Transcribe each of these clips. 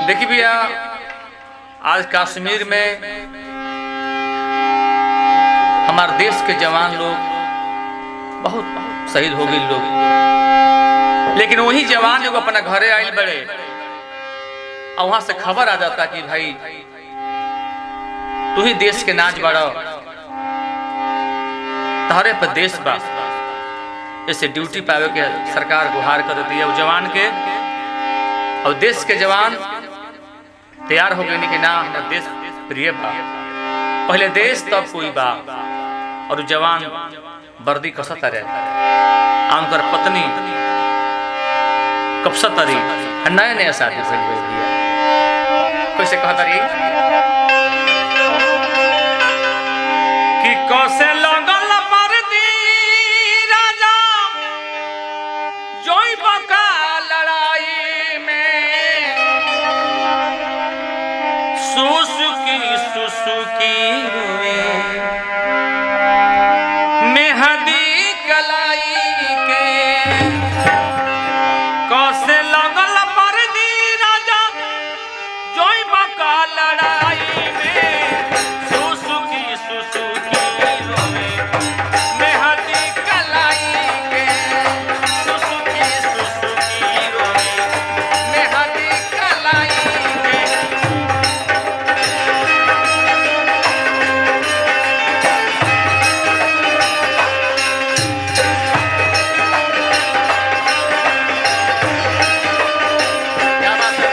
देखिए भैया, आज कश्मीर में हमारे देश के जवान लोग बहुत शहीद हो गए लोग, लेकिन वही जवान लोग अपना घरे आइल बड़े और वहां से खबर आ जाता कि भाई तू ही देश के नाज बड़ा, तहरे पर देश बा, ऐसे ड्यूटी पावे के सरकार गुहार कर देती है वो जवान के। और देश के जवान तैयार हो गए कि ना हमारा देश प्रिय बा, पहले देश तब कोई बा। और जवान वर्दी कसत रहे आमकर पत्नी कपसत रही, नया नया शादी से कैसे कहता रही कि कैसे लगल मर्दी राजा जोई बका लड़ाई में, सुसुकी रोए मेहदी कलाई के। कैसे लगल मर्दी राजा जोई बका लड़ाई में, सुसुकी रोए मेहदी कलाई के, सुसुकी रोए मेहदी कलाई के। क्या बात है?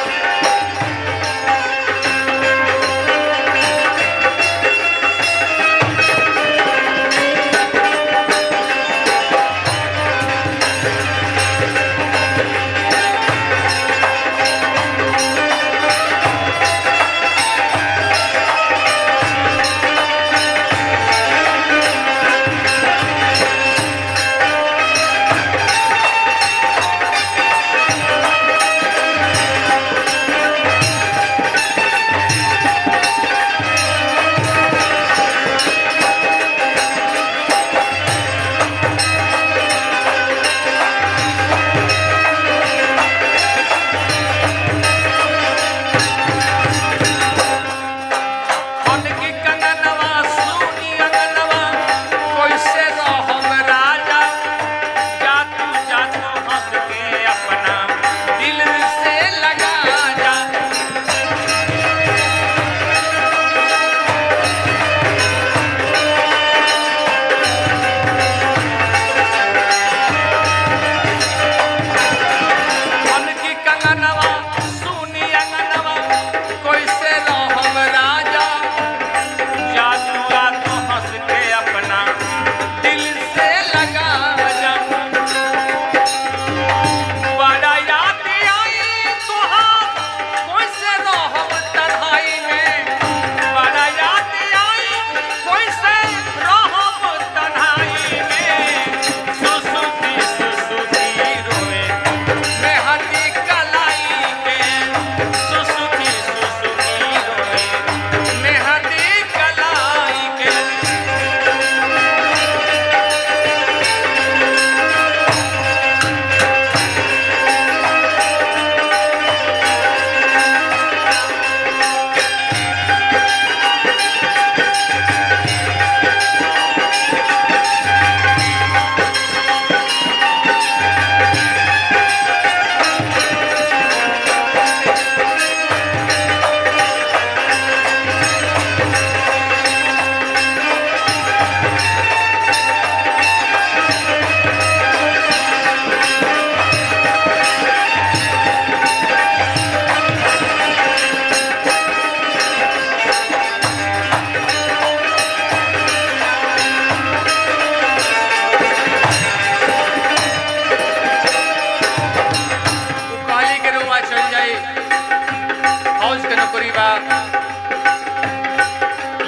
फौज के नौकरी बा,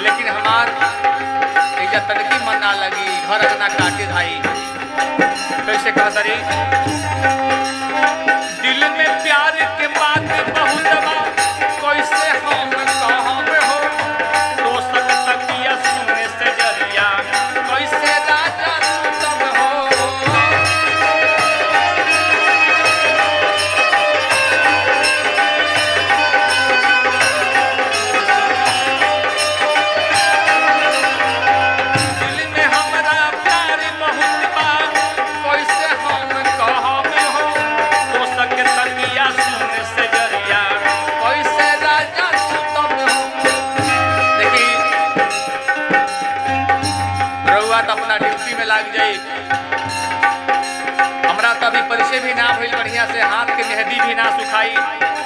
लेकिन हमार एजा तनकी मन ना लगी, घर अंगना काटे धाई। कैसे कहता रही दिल में प्यार के बात बहुत बा, कैसे हम कहब हो तो सकतिया सुने से जरिया, कैसे राजा सब हो। भी ना सुखाई